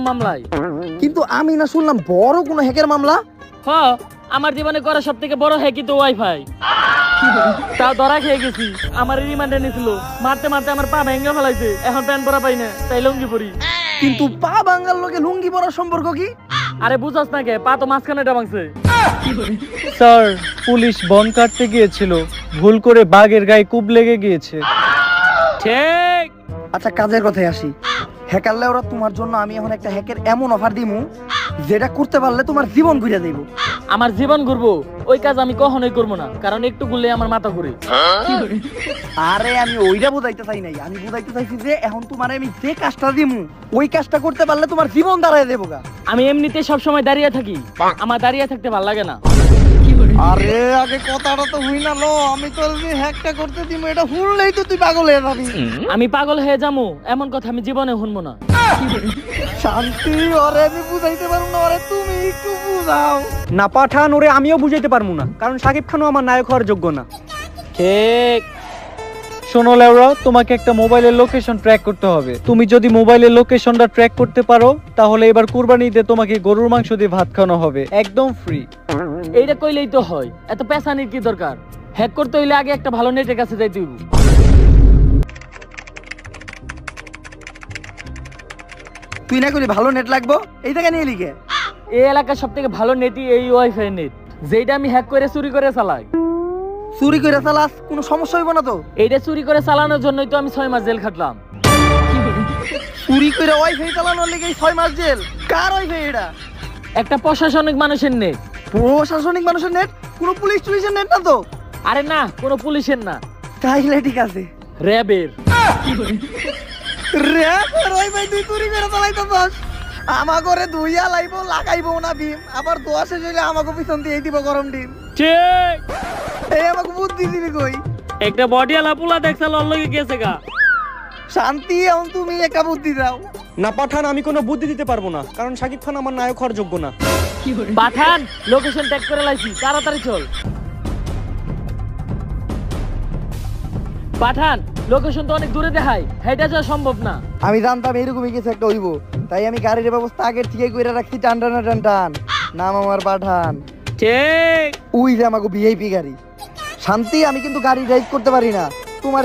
মামলায়। কিন্তু আমি না শুনলাম বড় কোনো হ্যাকের মামলা। হ, আমার জীবনে করা সব থেকে বড় হ্যাক কিন্তু ওয়াইফাই। তাও ধরা খেয়ে গেছি। আমার রিমান্ডে নিছিল, মারতে মারতে আমার পা ভেঙে ফেলাইছে। এখন প্যান্ট পরা পাই না, তাই লুঙ্গি পরি। কিন্তু পা বাঙ্গাল লোকে লুঙ্গি পরার সম্পর্ক কি? আরে বুঝাস না কে, পা তো মাঝখানেটা ভাঙছে। স্যার, পুলিশ বন কাটতে গিয়েছিল, ভুল করে বাঘের গায়ে কুব লেগে গিয়েছে। ঠিক। আচ্ছা কাজের কথায় আসি। হ্যাকার লেওরা, তোমার জন্য আমি এখন একটা হ্যাকের এমন অফার দিমু যেটা করতে পারলে তোমার জীবন ঘুরে দেব। আমার জীবন ঘুরবো ওই কাজ আমি কখনোই করবো না, কারণ একটু ঘুরলে আমার মাথা ঘুরে। আরে আমি ওইটা বুঝাইতে চাই নাই, আমি বুঝাইতে চাইছি যে এখন তোমার আমি যে কাজটা দিমু ওই কাজটা করতে পারলে তোমার জীবন দাঁড়ায় দেবো গা। আমি এমনিতে সব সময় দাঁড়িয়ে থাকি, আমার দাঁড়িয়ে থাকতে ভালো লাগে না। আরে আগে কথাটা তো হই না লো, আমি তো হ্যাকটা করতে দিমু, এটা শুনলেই তো তুই পাগল হয়ে যাবি। আমি পাগল হয়ে যাবো এমন কথা আমি জীবনে শুনবো না। শান্তি, ওরে আমি বুঝাইতে পারবো না, ওরে তুমি একটু বুঝাও না পাঠান, ওরে আমিও বুঝাইতে পারবো না, কারণ সাকিব খানও আমার নায়ক হওয়ার যোগ্য না। ঠিক। শোনো লেওরা, তোমাকে একটা মোবাইলের লোকেশন ট্র্যাক করতে হবে। তুমি যদি মোবাইলের লোকেশনটা ট্র্যাক করতে পারো, তাহলে এবার কুরবানি ঈদে তোমাকে গরুর মাংস দিয়ে ভাত খাওয়ানো হবে, একদম ফ্রি। এইটা কইলেই তো হয়, এত পেছানির কি দরকার? হ্যাক করতে হইলে আগে একটা ভালো নেটের কাছে যাইতে হইব। তুই না করি ভালো নেট লাগবো এই জায়গায় নিয়ে লিখে। এই এলাকার সব থেকে ভালো নেটই এই ওয়াইফাই নেট, যেটা আমি হ্যাক করে চুরি করে চালাই। চুরি করে চালাস, কোনো সমস্যা হইব না তো? এইটা চুরি করে চালানোর জন্যই তো আমি 6 মাস জেল খাটলাম। চুরি করে ওয়াইফাই চালানোর লেগে 6 মাস জেল? কার ওয়াইফাই এটা? একটা প্রশাসনিক মানুষের নেট। প্রশাসনিক মানুষের নেট? কোনো পুলিশ টুলিশের নেট না তো? আরে না, কোনো পুলিশের না, তাইলে ঠিক আছে। র্যাবের। ওয়াইফাই তুই চুরি করে চালাইতেছস? আমা করে ধুইয়া লাইবো, লাগাইবো না বিম, আবার দোয়া শেষ হইলে আমাকে পিছন দিয়ে দিব গরম ডিম। ঠিক। এই আমাকে বুদ্ধি দিবি কই? একটা বডিয়ালা পোলা দেখছে লল্লগে গেছে গা। শান্তি, এখন তুমি একা বুদ্ধি দাও। না পাঠান, আমি কোনো বুদ্ধি দিতে পারবো না, কারণ সাকিব খান আমার নায়ক হওয়ার যোগ্য না। পাঠান, লোকেশন ট্যাগ করে লাইছি, তাড়াতাড়ি চল। পাঠান, লোকেশন তো অনেক দূরে দেখায়, হেঁটে যাওয়া সম্ভব না। আমি জানতাম এরকমই কিছু একটা হইব, তাই আমি গাড়ির ব্যবস্থা আগের থেকে করে রাখছি। টান টান টান টান, নাম আমার পাঠান। ঠিক। ওই যে আমাকে ভিআইপি গাড়ি। শান্তি, আমি কিন্তু গাড়ি ড্রাইভ করতে পারি না, তোমার